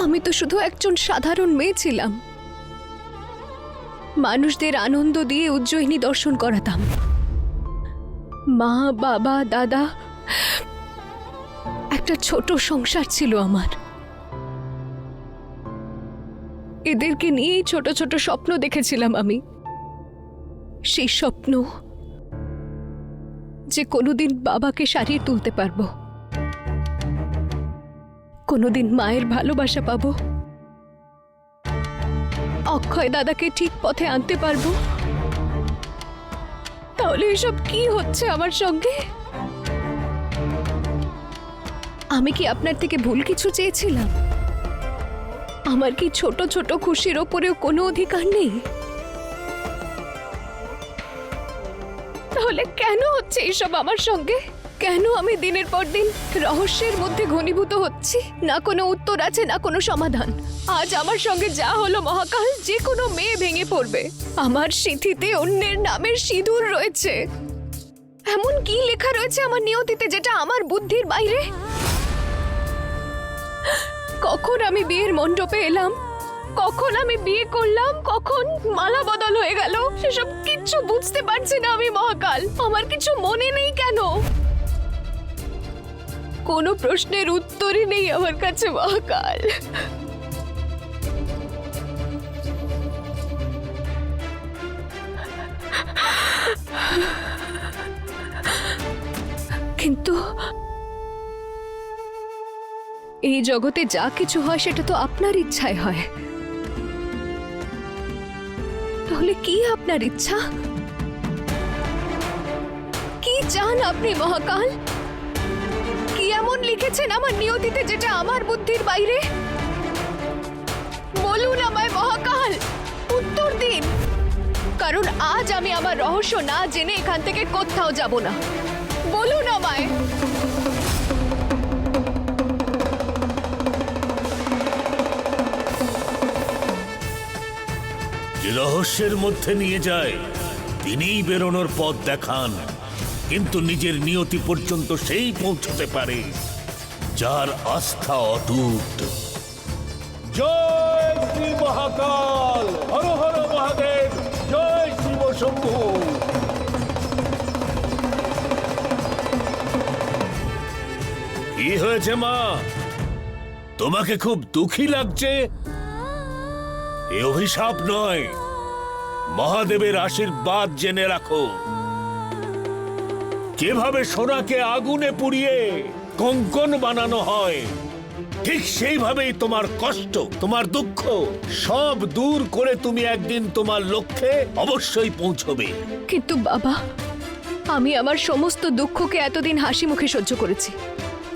আমি তো শুধু একজন সাধারণ মেয়ে ছিলাম। মানুষদের আনন্দ দিয়ে উজ্জয়িনী দর্শন করাতাম। মা, বাবা, দাদা, একটা ছোট সংসার ছিল আমার। এদেরকে নিয়েই ছোট ছোট স্বপ্ন দেখেছিলাম আমি। সেই স্বপ্ন যে কোনোদিন বাবাকে সারিয়ে তুলতে পারবো, কোনোদিন মায়ের ভালোবাসা পাবো, অক্ষয় দাদাকে ঠিক পথে আনতে পারবো। তাহলে এসব কি হচ্ছে আমার সঙ্গে? আমি কি আপনার থেকে ভুল কিছু চেয়েছিলাম? আমার কি ছোট ছোট খুশির ওপরেও কোনো অধিকার নেই? তাহলে কেন হচ্ছে এসব আমার সঙ্গে? কেন আমি দিনের পর দিন রহস্যের মধ্যে ঘনীভূত হচ্ছি? না কোনো উত্তর আছে, না কোনো সমাধান। আজ আমার সঙ্গে যা হলো মহাকাল, যে কোনো মেয়ে ভেঙে পড়বে। আমার সিঁথিতে অন্যের নামের সিঁদুর রয়েছে। এমন কি লেখা রয়েছে আমার নিয়তিতে যেটা আমার বুদ্ধির বাইরে? কখন আমি বিয়ের মণ্ডপে এলাম, কখন আমি বিয়ে করলাম, কখন মালা বদল হয়ে গেল, সেসব কিচ্ছু বুঝতে পারছি না আমি মহাকাল। আমার কিছু মনে নেই কেন? কোনো প্রশ্নের উত্তরই নেই আমার কাছে মহাকাল। কিন্তু এই জগতে যা কিছু হয় সেটা তো আপনার ইচ্ছায় হয়। তাহলে কি আপনার ইচ্ছা? কি চান আপনি মহাকাল? কি এমন লিখেছেন আমার নিয়তিতে যেটা আমার বুদ্ধির বাইরে? বলুন আমায় মহাকাল, উত্তর দিন। কারণ আজ আমি আমার রহস্য না জেনে এখান থেকে কোথাও যাব না। বলুন আমায়। যে রহস্যের মধ্যে নিয়ে যায় তিনিই বেরোনোর পথ দেখান, কিন্তু নিজের নিয়তি পর্যন্ত সেই পৌঁছতে পারে যার আস্থা অটুট। জয় শ্রী মহাকাল, হর হর মহাদেব, জয় শিব শম্ভু। কি হয়েছে মা? তোমাকে খুব দুঃখী লাগছে? এ অভিশাপ নয়, মহাদেবের আশীর্বাদ জেনে রাখো। যেভাবে সোনাকে আগুনে পুড়িয়ে কঙ্কন বানানো হয়, ঠিক সেইভাবেই তোমার কষ্ট, তোমার দুঃখ সব দূর করে তুমি একদিন তোমার লক্ষ্যে অবশ্যই পৌঁছবে। কিন্তু বাবা, আমি আমার সমস্ত দুঃখকে এতদিন হাসি মুখে সহ্য করেছি,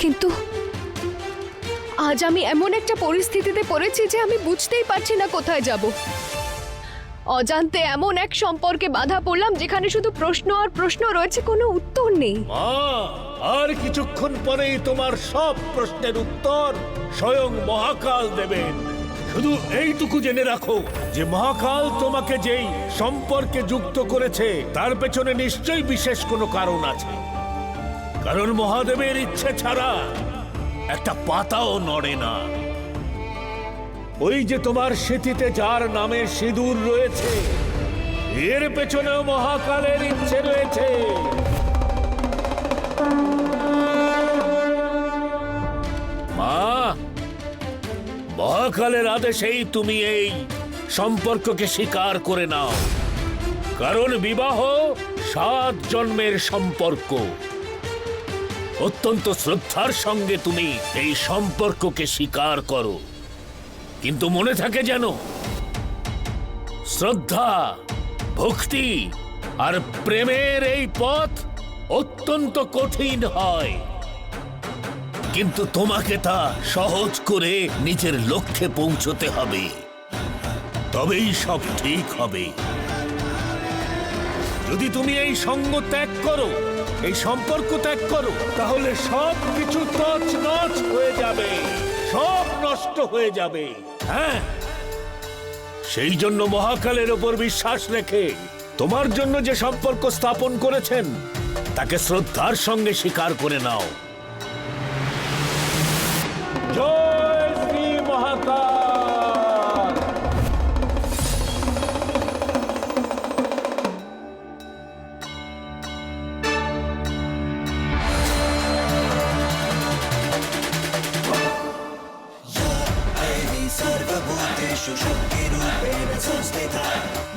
কিন্তু আজ আমি এমন একটা পরিস্থিতিতে পড়েছি যে আমি বুঝতেই পারছি না কোথায় যাব। অজান্তে এমন এক সম্পর্কে বাধা পড়লাম যেখানে শুধু প্রশ্ন আর প্রশ্ন রয়েছে, কোনো উত্তর নেই। মা, আর কিছুক্ষণ পরেই তোমার সব প্রশ্নের উত্তর স্বয়ং মহাকাল দেবেন। শুধু এইটুকু জেনে রাখো যে মহাকাল তোমাকে যেই সম্পর্কে যুক্ত করেছে তার পেছনে নিশ্চয়ই বিশেষ কোনো কারণ আছে। কারণ মহাদেবের ইচ্ছে ছাড়া একটা পাতাও নড়ে না। ওই যে তোমার সিঁথিতে যার নামে সিঁদুর রয়েছে, এর পেছনেও মহাকালের ইচ্ছে রয়েছে। মা, মহাকালের আদেশেই তুমি এই সম্পর্ককে স্বীকার করে নাও। কারণ বিবাহ 7 জন্মের সম্পর্ক। অত্যন্ত শ্রদ্ধার সঙ্গে তুমি এই সম্পর্ককে স্বীকার করো, কিন্তু মনে থাকে যেন শ্রদ্ধা, ভক্তি আর প্রেমের এই পথ অত্যন্ত কঠিন হয়, কিন্তু তোমাকে তা সহজ করে নিজের লক্ষ্যে পৌঁছতে হবে, তবেই সব ঠিক হবে। যদি তুমি এই সঙ্গ ত্যাগ করো, এই সম্পর্ক ত্যাগ করো, তাহলে সব কিছু তছনছ হয়ে যাবে, সব নষ্ট হয়ে যাবে। হ্যাঁ, সেই জন্য মহাকালের ওপর বিশ্বাস রেখে তোমার জন্য যে সম্পর্ক স্থাপন করেছেন তাকে শ্রদ্ধার সঙ্গে স্বীকার করে নাও। জয় শ্রী মহাকাল। सर्वभूतेषु शक्तिरूपेण संस्थिता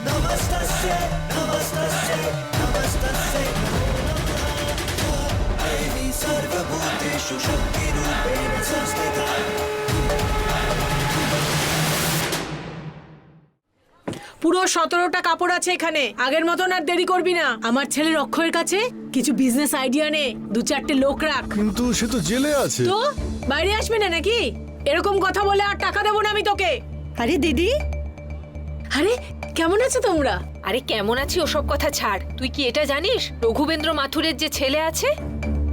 नमस्तस्यै नमस्तस्यै नमस्तस्यै नमो नमः देवी सर्वभूतेषु शक्तिरूपेण संस्थिता। পুরো 17টা কাপড় আছে এখানে, আগের মতন আর দেরি করবি না। আমার ছেলের অক্ষয়ের কাছে কিছু বিজনেস আইডিয়া নে, 2-4টে লোক রাখ। কিন্তু সে তো জেলে আছে। তো বাইরে আসবে না নাকি? এরকম কথা বলে আর টাকা দেবো না আমি তোকে। আরে দিদি, আরে কেমন আছো তোমরা? আরে কেমন আছি ওসব কথা ছাড়, তুই কি এটা জানিস রঘুবেন্দ্র মাথুরের যে ছেলে আছে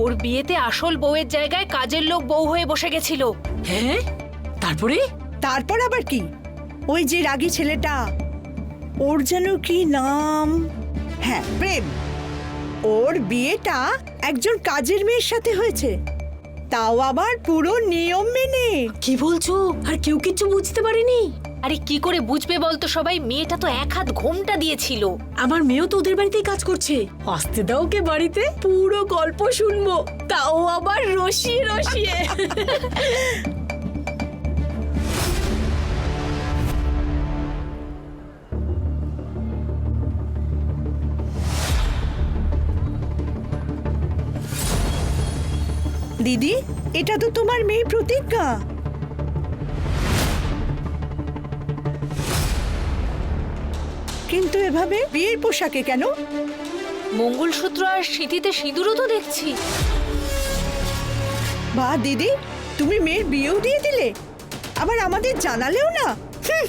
ওর বিয়েতে আসল বউয়ের জায়গায় কাজের লোক বউ হয়ে বসে গেছিল। হ্যাঁ, তারপরে? তারপর আবার কি? ওই যে রাগী ছেলেটা, ওর যেন কি নাম, হ্যাঁ প্রেম, ওর বিয়েটা একজন কাজের মেয়ের সাথে হয়েছে, তাও আবার পুরো নিয়ম মেনে। কি বলছো? আর কেউ কিচ্ছু বুঝতে পারেনি? আরে কি করে বুঝবে বলতো সবাই, মেয়েটা তো 1 হাত ঘোমটা দিয়েছিল। আমার মেয়েও তো ওদের বাড়িতেই কাজ করছে। আসতে দাও ওকে বাড়িতে, পুরো গল্প শুনবো, তাও আবার রসিয়ে রসিয়ে। দিদি, এটা তো তোমার মেয়ে প্রতিজ্ঞা। কিন্তু এভাবে বিয়ের পোশাকে কেন? মঙ্গলসূত্র আর সিঁথিতে সিঁদুরও তো দেখছি। বা দিদি, তুমি মেয়ের বিয়েও দিয়ে দিলে, আবার আমাদের জানালেও না। হুঁ।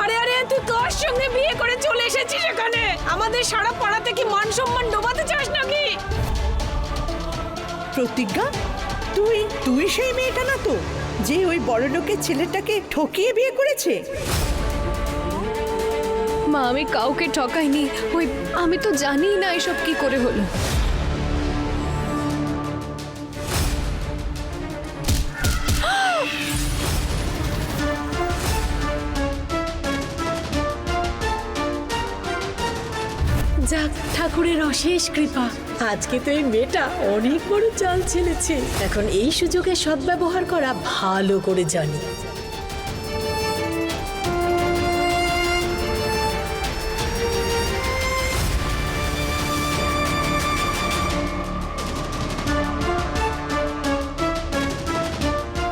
আরে আরে, তুই কার সঙ্গে বিয়ে করে চলে এসেছিস এখানে? আমাদের সারা পাড়াতে কি মান সম্মান ডোবাতে চাস নাকি? প্রতিজ্ঞা, তুই সেই মেয়েটা না তো, যে ওই বড় লোকের ছেলেটাকে ঠকিয়ে বিয়ে করেছে? মা, আমি কাউকে ঠকাইনি। আমি তো জানি না এসব কি করে হলো। যাক, ঠাকুরের অশেষ কৃপা, আজকে তো এই মেয়েটা অনেক বড় চাল ছেলেছে। এখন এই সুযোগে সদ্ব্যবহার করা ভালো করে জানি।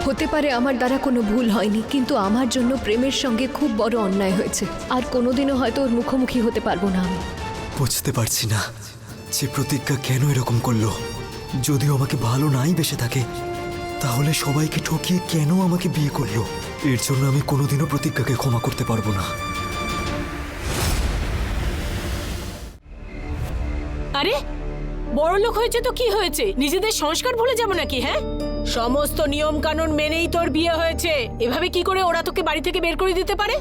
হতে পারে আমার দ্বারা কোনো ভুল হয়নি, কিন্তু আমার জন্য প্রেমের সঙ্গে খুব বড় অন্যায় হয়েছে। আর কোনোদিনও হয়তো ওর মুখোমুখি হতে পারবো না আমি। বুঝতে পারছি না যে প্রতিজ্ঞা কেন এরকম করলো। যদিও আমাকে ভালো নাই বেসে থাকে, তাহলে সবাইকে ঠকিয়ে কেন আমাকে বিয়ে করলো? এর জন্য আমি কোনোদিনও প্রতিজ্ঞাকে ক্ষমা করতে পারবো না। আরে বড় লোক হয়েছে তো কি হয়েছে? নিজেদের সংস্কার ভুলে যাবো নাকি? হ্যাঁ, সমস্ত নিয়ম কানুন মেনেই তোর বিয়ে হয়েছে। এভাবে কি করে ওরা তোকে বাড়ি থেকে বের করে দিতে পারে?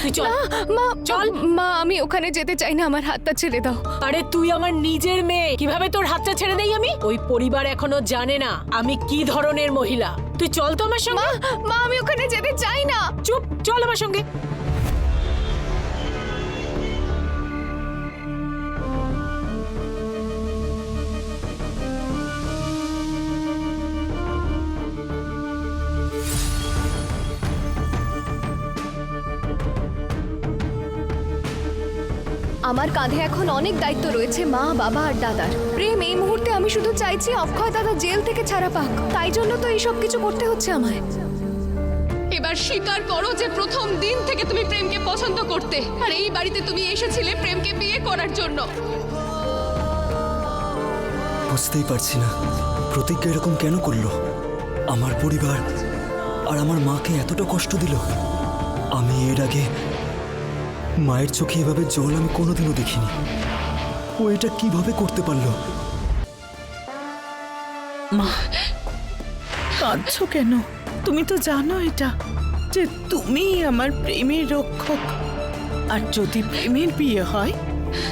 তুই চল। মা, চল। মা, আমি ওখানে যেতে চাই না, আমার হাতটা ছেড়ে দাও। আরে তুই আমার নিজের মেয়ে, কিভাবে তোর হাতটা ছেড়ে দেই আমি? ওই পরিবার এখনো জানে না আমি কি ধরনের মহিলা। তুই চল তো আমার সঙ্গে। মা, আমি ওখানে যেতে চাই না। চুপ, চল আমার সঙ্গে। আমার কাঁধে এখন অনেক দায়িত্ব রয়েছে, মা, বাবা আর দাদার। প্রেম, এই মুহূর্তে আমি শুধু চাইছি অক্ষয় দাদা জেল থেকে ছাড়া পাক। তাই জন্য তো এইসব কিছু করতে হচ্ছে আমায়। এবার স্বীকার করো যে প্রথম দিন থেকে তুমি প্রেমকে পছন্দ করতে, আর এই বাড়িতে তুমি এসেছিলে প্রেমকে বিয়ে করার জন্য। বুঝতেই পারছি না প্রতিজ্ঞা এরকম কেন করলো। আমার পরিবার আর আমার মাকে এতটা কষ্ট দিল। আমি এর আগে মায়ের চোখে এভাবে জল আমি কোনোদিনও দেখিনি। ও এটা কিভাবে করতে পারলো? মা, কাঁদছো কেন? তুমি তো জানো এটা, যে তুমি আমার প্রেমের রক্ষক, আর যদি প্রেমের বিয়ে হয়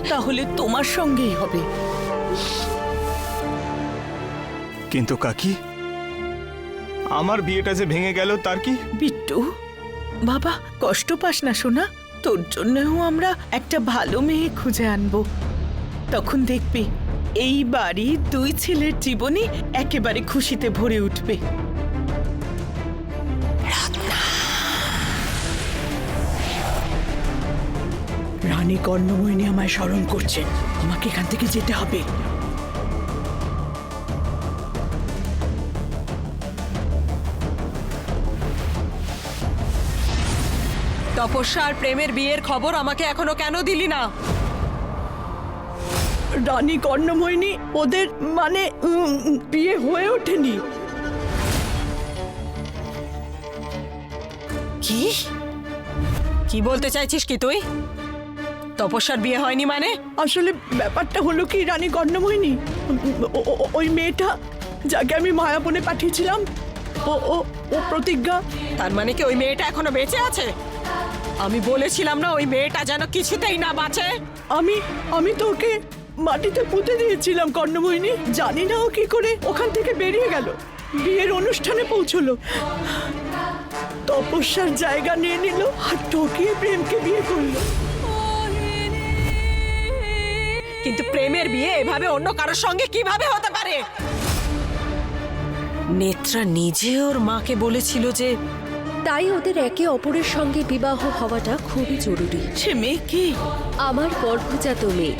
তাহলে তোমার সঙ্গেই হবে। কিন্তু কাকি, আমার বিয়েটা যে ভেঙে গেল তার কি? বিট্টু বাবা, কষ্ট পাস না সোনা, তোর জন্যও আমরা একটা ভালো মেয়ে খুঁজে আনবো। তখন দেখবি এই বাড়ি দুই ছেলের জীবনে একেবারে খুশিতে ভরে উঠবে। রানী কর্ণমোহিনী আমায় স্মরণ করছেন, আমাকে এখান থেকে যেতে হবে। তপস্যা আর প্রেমের বিয়ের খবর আমাকে এখনো কেন দিলি না? রানী কর্ণমোহিনী ওদের মানে বিয়ে হয়ে ওঠেনি। কি কি বলতে চাইছিস কি তুই? তপস্যার বিয়ে হয়নি মানে? আসলে ব্যাপারটা হলো কি রানী কর্ণমোহিনী, ওই মেয়েটা যাকে আমি মায়াবনে পাঠিয়েছিলাম, ও ও ও প্রতিজ্ঞা। তার মানে কি ওই মেয়েটা এখনো বেঁচে আছে? আমি বলেছিলাম না ওই মেয়েটা যেন কিছুতেই না বাঁচে। আমি তো ওকে মাটিতে পুঁতে দিয়েছিলাম কর্ণমোহিনী। জানি না ও কি করে ওখান থেকে বেরিয়ে গেল, বিয়ের অনুষ্ঠানে পৌঁছলো, তপস্যার জায়গা নিয়ে নিল আর ঠকিয়ে প্রেমকে বিয়ে করলো। কিন্তু প্রেমের বিয়ে এভাবে অন্য কারোর সঙ্গে কিভাবে হতে পারে? নেত্রা নিজে ওর মাকে বলেছিল যে তাই ওদের একে অপরের সঙ্গে বিবাহ হওয়াটা খুবই জরুরি। সে মেয়ে কি? আমার গর্ভজাত মেয়ে।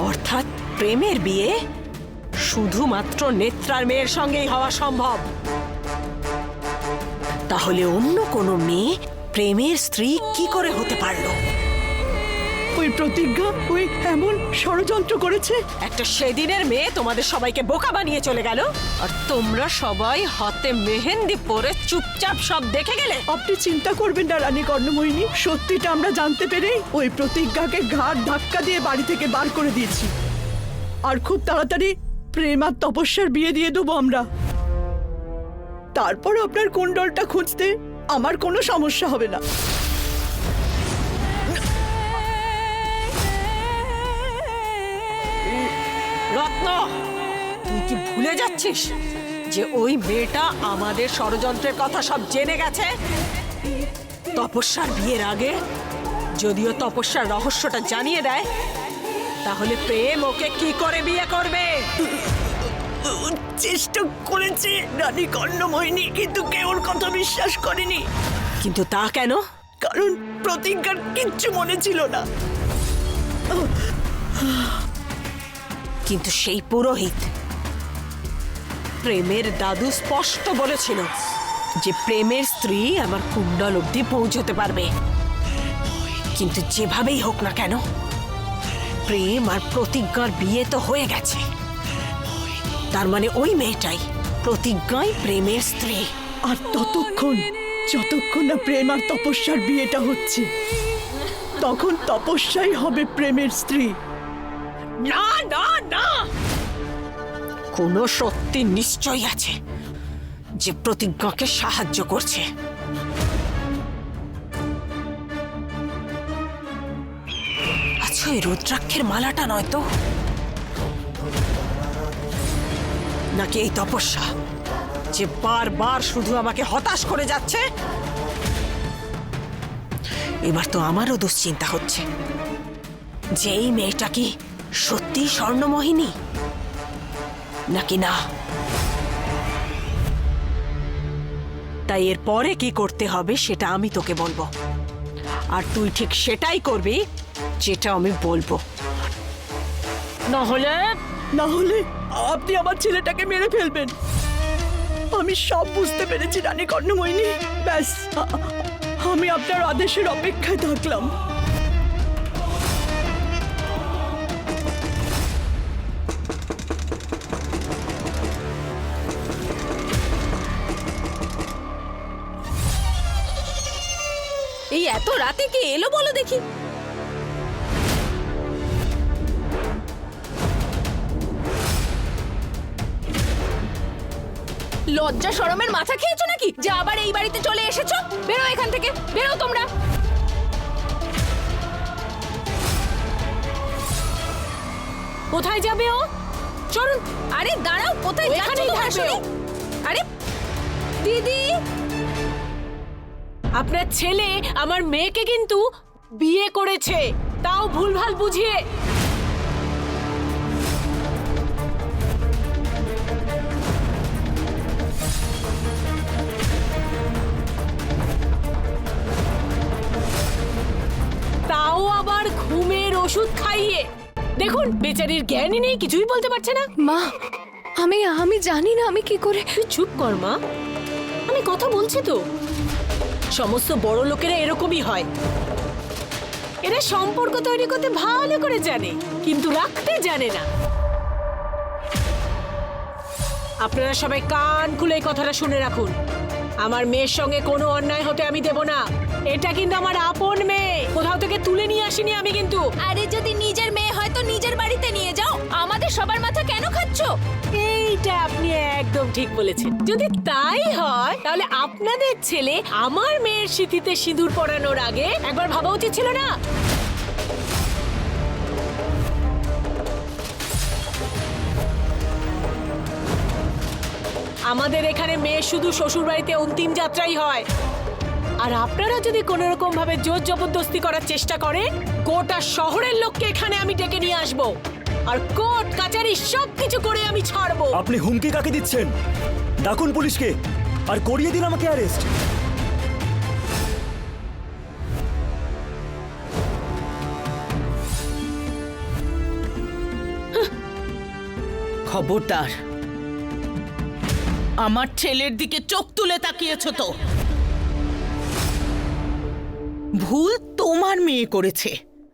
অর্থাৎ প্রেমের বিয়ে শুধুমাত্র নেত্রার মেয়ের সঙ্গেই হওয়া সম্ভব। তাহলে অন্য কোনো মেয়ে প্রেমের স্ত্রী কি করে হতে পারলো? ওই প্রতিজ্ঞা ওই এমন ষড়যন্ত্র করেছে। একটা সেদিনের মেয়ে তোমাদের সবাইকে বোকা বানিয়ে চলে গেল, আর তোমরা সবাই হাতে মেহেন্দি পরে চুপচাপ সব দেখে গেলে। আপনি চিন্তা করবেন না রানী কর্ণমোহিনী, সত্যিটা আমরা জানতে পেরেই ওই প্রতিজ্ঞাকে ঘাড় ধাক্কা দিয়ে বাড়ি থেকে বার করে দিয়েছি। আর খুব তাড়াতাড়ি প্রেম আর তপস্যার বিয়ে দিয়ে দেবো আমরা। তারপর আপনার কুণ্ডলটা খুঁজতে আমার কোনো সমস্যা হবে না। রত্ন, তুই কি ভুলে যাচ্ছিস যে ওই মেয়েটা আমাদের ষড়যন্ত্রের কথা সব জেনে গেছে? তপস্যার বিয়ের আগে যদিও তপস্যার রহস্যটা জানিয়ে দেয়, তাহলে প্রেম ওকে কি করে বিয়ে করবে? চেষ্টা করেছে রানী কর্ণমোহিনী, কিন্তু কেউ ওর কথা বিশ্বাস করেনি। কিন্তু তা কেন? কারণ প্রতিজ্ঞার কিচ্ছু মনে ছিল না। কিন্তু সেই পুরোহিত প্রেমের দাদু স্পষ্ট বলেছিল যে প্রেমের স্ত্রী আমার কুণ্ডল অবধি পৌঁছতে পারবে। কিন্তু যেভাবেই হোক না কেন, প্রেম আর প্রতিজ্ঞার বিয়ে তো হয়ে গেছে। তার মানে ওই মেয়েটাই প্রতিজ্ঞায় প্রেমের স্ত্রী। আর যতক্ষণ না প্রেম আর তপস্যার বিয়েটা হচ্ছে, তখন তপস্যাই হবে প্রেমের স্ত্রী। না না না, কোনো সত্যি নিশ্চয় আছে যে প্রতিজ্ঞাকে সাহায্য করছে। আচ্ছা, ওই রুদ্রাক্ষের মালাটা নয় তো? নাকি এই তপস্যা যে বারবার শুধু আমাকে হতাশ করে যাচ্ছে? এবার তো আমারও দুশ্চিন্তা হচ্ছে যে এই মেয়েটা কি সত্যি স্বর্ণমোহিনী নাকি না। তাই এর পরে কি করতে হবে সেটা আমি তোকে বলবো, আর তুই ঠিক সেটাই করবি যেটা আমি বলবো। না হলে আপনি আমার ছেলেটাকে মেরে ফেলবেন। আমি সব বুঝতে পেরেছি রানী কর্ণমোহিনী। ব্যাস, আমি আপনার আদেশের অপেক্ষায় থাকলাম। এই এত রাতে কে এলো বলো দেখি? লজ্জা শরমের মাথা খেয়েছো নাকি যে আবার এই বাড়িতে চলে এসেছো? বেরো এখান থেকে, বেরো তোমরা। কোথায় যাবে ও? চলুন। আরে দাঁড়াও, কোথায় যাচ্ছ তোমরা শুনি? আরে দিদি, আপনার ছেলে আমার মেয়েকে কিন্তু বিয়ে করেছে, তাও ভুলভাল বুঝিয়ে। তাও আবার ঘুমের ওষুধ খাইয়ে। দেখুন বেচারির জ্ঞানই নেই, কিছুই বলতে পারছে না। মা, আমি জানি না আমি কি করে। তুই চুপ কর মা, আমি কথা বলছি তো। সমস্ত বড় লোকেরা এরকমই হয়, এরা সম্পর্ক তৈরি করতে ভালো করে জানে কিন্তু রাখতে জানে না। আপনারা সবাই কান খুলে এই কথাটা শুনে রাখুন, আমার মেয়ের সঙ্গে কোনো অন্যায় হতে আমি দেব না। এটা কিন্তু আমার আপন মেয়ে, কোথাও থেকে তুলে নিয়ে আসিনি আমি কিন্তু। আরে যদি নিজের মেয়ে হয় তো নিজের বাড়িতে নিয়ে যাও, আমাদের সবার মাথা কেন খাচ্ছো? এইটা আপনি একদম ঠিক বলেছেন। যদি তাই হয় তাহলে আপনাদের ছেলে আমার মেয়ের সিঁথিতে সিঁদুর পরানোর আগে একবার ভাবা উচিত ছিল না? আমাদের এখানে মেয়ে শুধু শ্বশুর বাড়িতে অন্তিম যাত্রাই হয়, আর আপনারা যদি কোনো রকম ভাবে জোর জবরদস্তি করার চেষ্টা করেন, গোটা শহরের লোককে এখানে আমি ডেকে নিয়ে আসবো, আর কোর্ট কাচারি সবকিছু করে আমি ছাড়বো। আপনি হুমকি কাকে দিচ্ছেন? ডাকুন পুলিশকে আর করিয়ে দিন আমাকে অ্যারেস্ট। খবরদার, আমার ছেলের দিকে চোখ তুলে তাকিয়েছো তো? ভুল তোমার মেয়ে করেছে,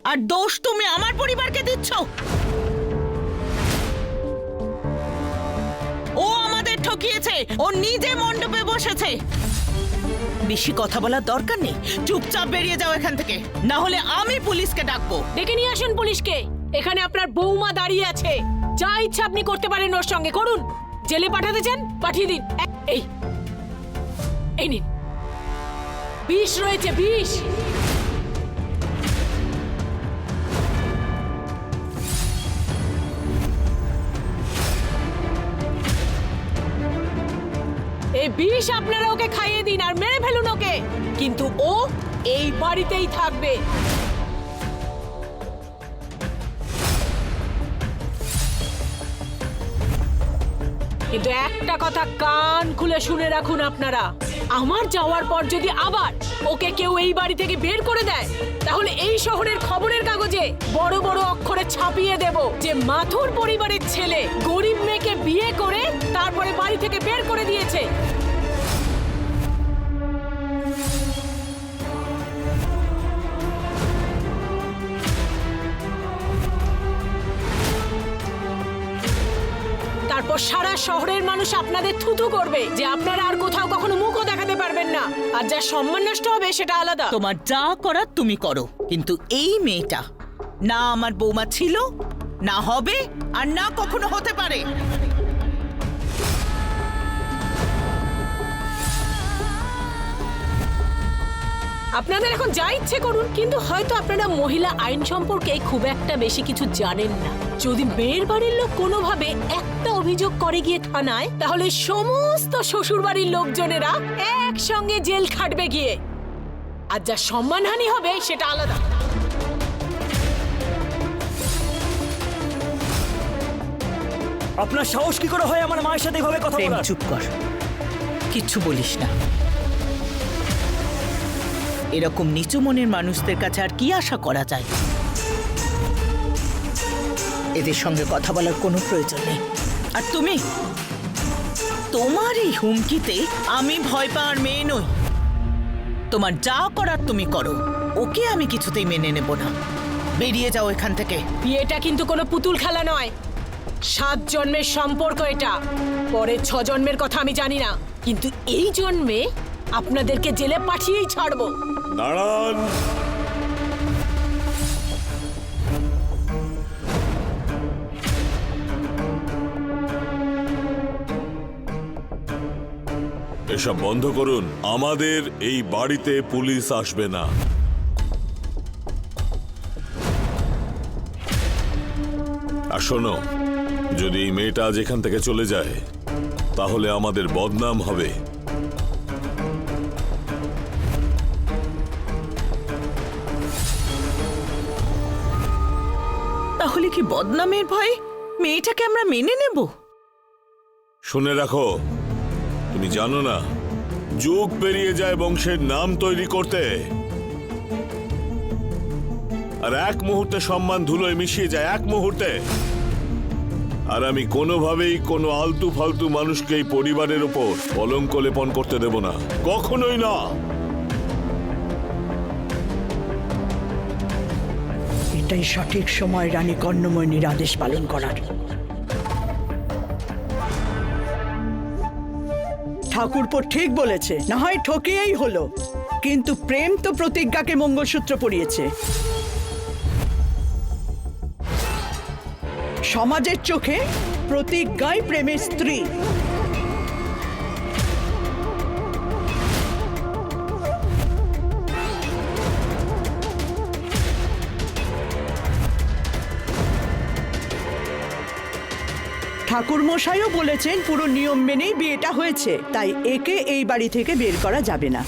আর দোষ তুমি আমার পরিবারকে দিচ্ছ। ও আমাদের ঠকিয়েছে, ও নিজে মণ্ডপে বসেছে। বেশি কথা বলার দরকার নেই, চুপচাপ বেরিয়ে যাও এখান থেকে, না হলে আমি পুলিশকে ডাকবো। ডেকে নিয়ে আসুন পুলিশকে। এখানে আপনার বৌমা দাঁড়িয়ে আছে, যা ইচ্ছা আপনি করতে পারেন ওর সঙ্গে করুন। জেলে পাঠাতে চান পাঠিয়ে দিন। এই এই নিন, বিষ রয়েছে, বিষ। এই বিষ আপনারা ওকে খাইয়ে দিন আর মেরে ফেলুন ওকে, কিন্তু ও এই বাড়িতেই থাকবে। কিন্তু একটা কথা কান খুলে শুনে রাখুন আপনারা, আমার যাওয়ার পর যদি আবার ওকে কেউ এই বাড়ি থেকে বের করে দেয়, তাহলে এই শহরের খবরের কাগজে বড় বড় অক্ষরে ছাপিয়ে দেব যে মাথুর পরিবারের ছেলে গরিব মেয়েকে বিয়ে করে তারপরে বাড়ি থেকে বের করে দিয়েছে। তারপর সারা শহরের মানুষ আপনাদের থুথু করবে যে আপনারা আর কোথাও কখনো মুখও দেখাতে পারবেন না, আর যা সম্মান নষ্ট হবে সেটা আলাদা। তোমার যা করার তুমি করো, কিন্তু এই মেয়েটা না আমার বৌমা ছিল, না হবে, আর না কখনো হতে পারে। আপনাদের এখন যা ইচ্ছে করুন, কিন্তু হয়তো আপনারা মহিলা আইন সম্পর্কে খুব একটা বেশি কিছু জানেন না। যদি মেয়ের বাড়ির লোক কোনোভাবে একটা অভিযোগ করে গিয়ে থানায়, তাহলে সমস্ত শ্বশুর বাড়ির লোকজনেরা একসঙ্গে জেল খাটবে গিয়ে, আর যা সম্মানহানি হবে সেটা আলাদা। আপনার সাহস কি করে হয় আমার মায়ের সাথে এভাবে কথা প্রেম, বলার? চুপ কর, কিচ্ছু বলিস না। এরকম নিচু মনের মানুষদের কাছে আর কি আশা করা যায়? এদের সঙ্গে কথা বলার কোনো প্রয়োজন নেই। আর তুমি, তোমার এই হুমকিতে আমি ভয় পাওয়ার মেয়ে নই। তোমার যা করার তুমি করো, ওকে আমি কিছুতেই মেনে নেব না। বেরিয়ে যাও এখান থেকে। বিয়েটা কিন্তু কোনো পুতুল খেলা নয়, 7 জন্মের সম্পর্ক এটা। পরের 6 জন্মের কথা আমি জানি না, কিন্তু এই জন্মে আপনাদেরকে জেলে পাঠিয়েই ছাড়বো। দাঁড়ান। এসব বন্ধ করুন, আমাদের এই বাড়িতে পুলিশ আসবে না। আর শোনো, যদি এই মেয়েটা আজ এখান থেকে চলে যায় তাহলে আমাদের বদনাম হবে। তাহলে কি বদনামের ভয়ে মেয়েটাকে আমরা মেনে নেব? শুনে রাখো, তুমি জানো না, যুগ পেরিয়ে যায় বংশের নাম তৈরি করতে। আর এক মুহূর্তে সম্মান ধুলোয় মিশিয়ে যায়, এক মুহূর্তে। আর আমি কোনোভাবেই কোনো আলতু ফালতু মানুষকে এই পরিবারের ওপর কলঙ্ক লেপন করতে দেব না, কখনোই না। এটাই সঠিক সময় রানী কর্ণময়নীর আদেশ পালন করার। ঠাকুরপো ঠিক বলেছে, না হয় ঠকিয়েই হলো, কিন্তু প্রেম তো প্রতিজ্ঞাকে মঙ্গলসূত্র পরিয়েছে। সমাজের চোখে প্রতিজ্ঞাই প্রেমের স্ত্রী। ঠাকুর মশাইও বলেছেন পুরো নিয়ম মেনেই বিয়েটা হয়েছে, তাই একে এই বাড়ি থেকে বের করা যাবে না।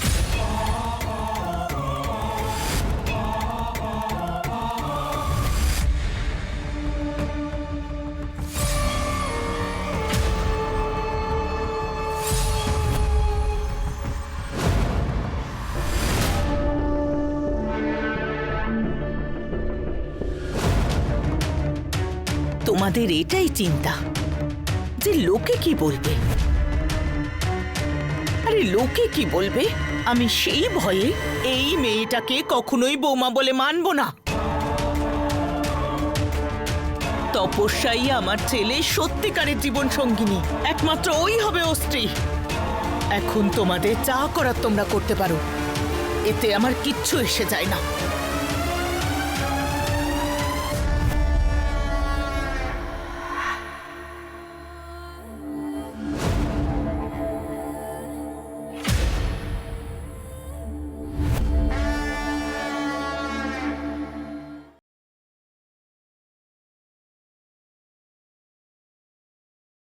তোমাদের এটাই চিন্তা যে লোকে কি বলবে। আরে লোকে কি বলবে, আমি সেই ভয়ে এই মেয়েটাকে কখনোই বৌমা বলে মানব না। তপস্যাই আমার ছেলে সত্যিকারের জীবন সঙ্গিনী, একমাত্র ওই হবে ও স্ত্রী। এখন তোমাদের যা করার তোমরা করতে পারো, এতে আমার কিচ্ছু এসে যায় না।